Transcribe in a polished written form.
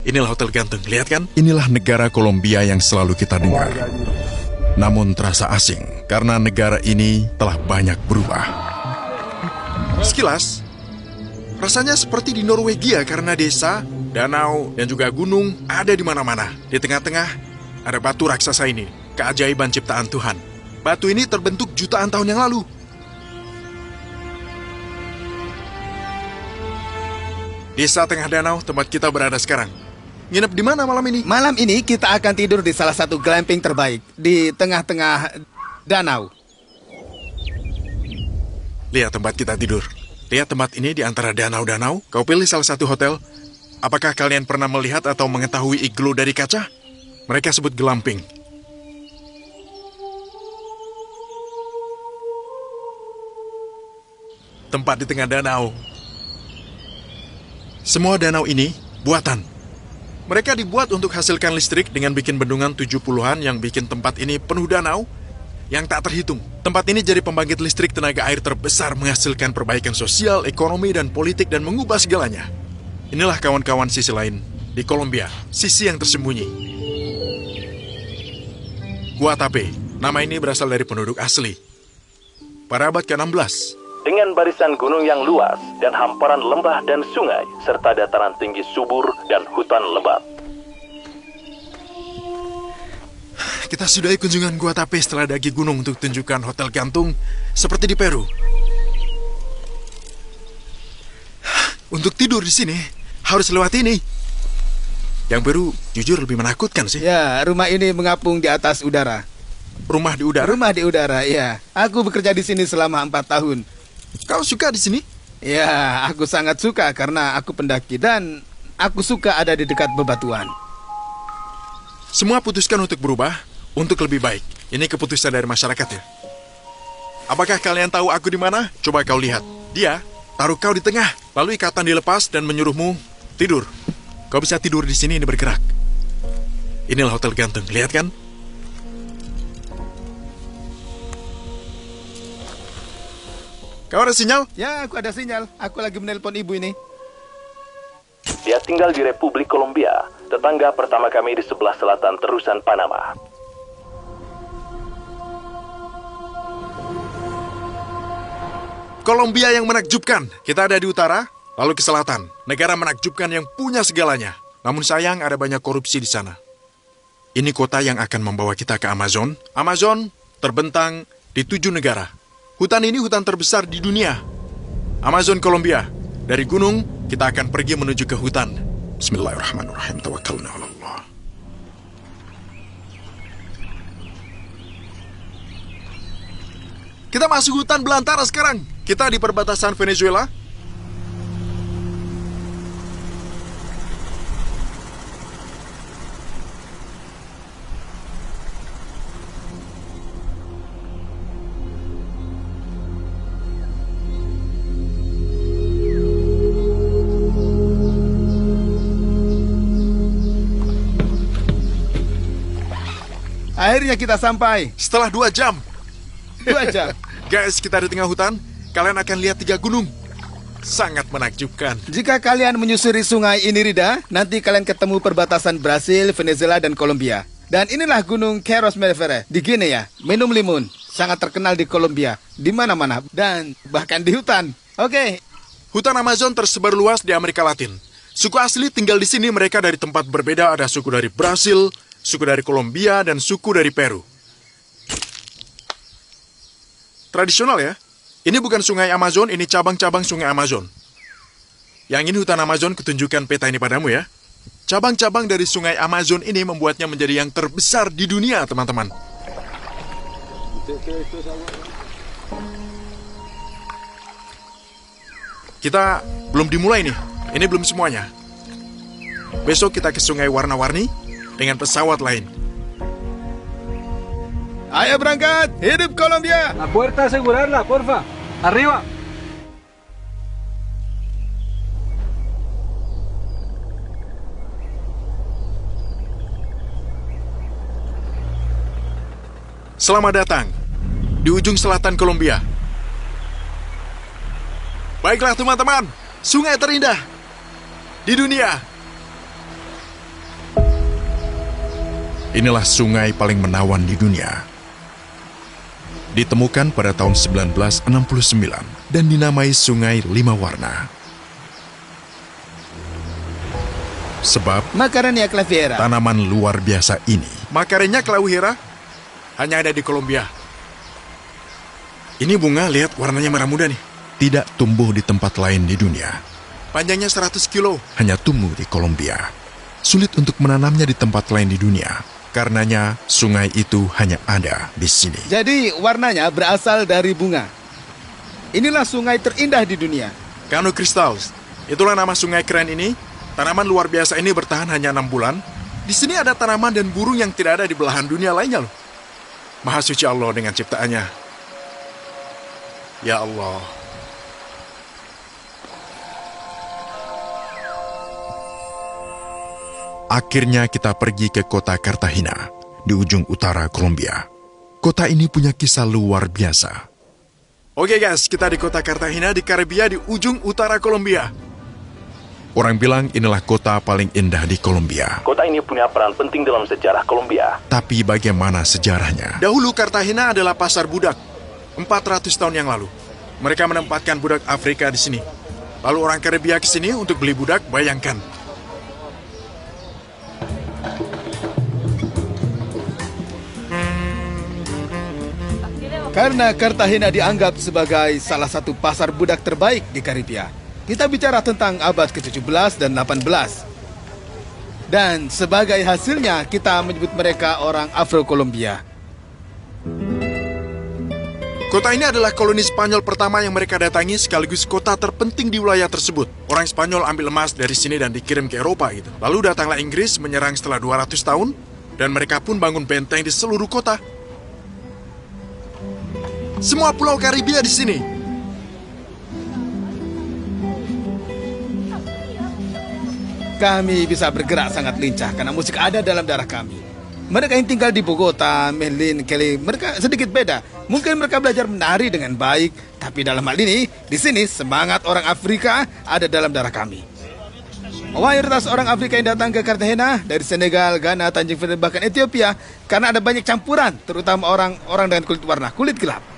Inilah Hotel Gantung, lihat kan? Inilah negara Kolombia yang selalu kita dengar. Namun terasa asing karena negara ini telah banyak berubah. Sekilas, rasanya seperti di Norwegia karena desa, danau, dan juga gunung ada di mana-mana. Di tengah-tengah ada batu raksasa ini, keajaiban ciptaan Tuhan. Batu ini terbentuk jutaan tahun yang lalu. Desa tengah danau, tempat kita berada sekarang. Nginep di mana malam ini? Malam ini kita akan tidur di salah satu glamping terbaik di tengah-tengah danau. Lihat tempat kita tidur. Lihat tempat ini di antara danau-danau. Kau pilih salah satu hotel. Apakah kalian pernah melihat atau mengetahui iglo dari kaca? Mereka sebut glamping. Tempat di tengah danau. Semua danau ini buatan. Mereka dibuat untuk hasilkan listrik dengan bikin bendungan 70-an yang bikin tempat ini penuh danau yang tak terhitung. Tempat ini jadi pembangkit listrik tenaga air terbesar, menghasilkan perbaikan sosial, ekonomi, dan politik, dan mengubah segalanya. Inilah kawan-kawan sisi lain di Kolombia, sisi yang tersembunyi. Guatapé, nama ini berasal dari penduduk asli. Pada abad ke-16, dengan barisan gunung yang luas dan hamparan lembah dan sungai, serta dataran tinggi subur dan hutan lebat. Kita sudahi kunjungan Guatapé setelah daki gunung untuk tunjukkan Hotel Gantung seperti di Peru. Untuk tidur di sini, harus lewat ini. Yang Peru jujur lebih menakutkan sih. Ya, rumah ini mengapung di atas udara. Rumah di udara? Rumah di udara, ya. Aku bekerja di sini selama 4 tahun. Kau suka di sini? Ya, aku sangat suka karena aku pendaki dan aku suka ada di dekat bebatuan. Semua putuskan untuk berubah, untuk lebih baik. Ini keputusan dari masyarakat ya. Apakah kalian tahu aku di mana? Coba kau lihat. Dia taruh kau di tengah, lalu ikatan dilepas dan menyuruhmu tidur. Kau bisa tidur di sini, ini bergerak. Inilah Hotel Gantung, lihat kan? Kau ada sinyal? Ya, aku ada sinyal. Aku lagi menelpon ibu ini. Dia tinggal di Republik Kolombia, tetangga pertama kami di sebelah selatan terusan Panama. Kolombia yang menakjubkan. Kita ada di utara, lalu ke selatan. Negara menakjubkan yang punya segalanya. Namun sayang ada banyak korupsi di sana. Ini kota yang akan membawa kita ke Amazon. Amazon terbentang di 7 negara. Hutan ini hutan terbesar di dunia. Amazon Kolombia. Dari gunung, kita akan pergi menuju ke hutan. Bismillahirrahmanirrahim. Tawakkalna 'ala Allah. Kita masuk hutan belantara sekarang. Kita di perbatasan Venezuela. Akhirnya kita sampai. Setelah 2 jam. 2 jam. Guys, kita di tengah hutan. Kalian akan lihat 3 gunung. Sangat menakjubkan. Jika kalian menyusuri sungai ini, Rida, nanti kalian ketemu perbatasan Brasil, Venezuela, dan Kolombia. Dan inilah Gunung Cerros Melvere di Guinea. Minum limun. Sangat terkenal di Kolombia. Di mana-mana. Dan bahkan di hutan. Oke. Hutan Amazon tersebar luas di Amerika Latin. Suku asli tinggal di sini, mereka dari tempat berbeda. Ada suku dari Brasil, suku dari Kolombia, dan suku dari Peru. Tradisional ya. Ini bukan sungai Amazon, ini cabang-cabang sungai Amazon. Yang ini hutan Amazon, kutunjukkan peta ini padamu ya. Cabang-cabang dari sungai Amazon ini membuatnya menjadi yang terbesar di dunia, teman-teman. Kita belum dimulai nih. Ini belum semuanya. Besok kita ke sungai warna-warni dengan pesawat lain. Ayo berangkat. Hidup Kolombia. La puerta asegurarla, porfa. Arriba. Selamat datang di ujung selatan Kolombia. Baiklah teman-teman, sungai terindah di dunia. Inilah sungai paling menawan di dunia. Ditemukan pada tahun 1969 dan dinamai Sungai Lima Warna. Sebab Macarenia claviera. tanaman luar biasa ini Makarenya claviera hanya ada di Kolombia. Ini bunga, lihat warnanya merah muda nih. tidak tumbuh di tempat lain di dunia. Panjangnya 100 kilo. Hanya tumbuh di Kolombia. Sulit untuk menanamnya di tempat lain di dunia. Karenanya sungai itu hanya ada di sini. Jadi warnanya berasal dari bunga. Inilah sungai terindah di dunia. Cano Cristals. Itulah nama sungai keren ini. Tanaman luar biasa ini bertahan hanya 6 bulan. Di sini ada tanaman dan burung yang tidak ada di belahan dunia lainnya loh. Maha suci Allah dengan ciptaannya. Ya Allah. Akhirnya kita pergi ke kota Cartagena di ujung utara Kolombia. Kota ini punya kisah luar biasa. Oke guys, kita di kota Cartagena di Karibia di ujung utara Kolombia. Orang bilang inilah kota paling indah di Kolombia. Kota ini punya peran penting dalam sejarah Kolombia. Tapi bagaimana sejarahnya? Dahulu Cartagena adalah pasar budak. 400 tahun yang lalu. Mereka menempatkan budak Afrika di sini. Lalu orang Karibia ke sini untuk beli budak, bayangkan. Karena Cartagena dianggap sebagai salah satu pasar budak terbaik di Karibia. Kita bicara tentang abad ke-17 dan 18. Dan sebagai hasilnya kita menyebut mereka orang Afro-Kolombia. Kota ini adalah koloni Spanyol pertama yang mereka datangi sekaligus kota terpenting di wilayah tersebut. Orang Spanyol ambil emas dari sini dan dikirim ke Eropa gitu. Lalu datanglah Inggris menyerang setelah 200 tahun dan mereka pun bangun benteng di seluruh kota. Semua pulau Karibia di sini. Kami bisa bergerak sangat lincah karena musik ada dalam darah kami. Mereka yang tinggal di Bogota, Medellin, Cali, mereka sedikit beda. Mungkin mereka belajar menari dengan baik, tapi dalam hal ini, di sini semangat orang Afrika ada dalam darah kami. Mayoritas orang Afrika yang datang ke Cartagena dari Senegal, Ghana, Tanjung Pinang, bahkan Ethiopia karena ada banyak campuran, terutama orang-orang dengan kulit warna, kulit gelap.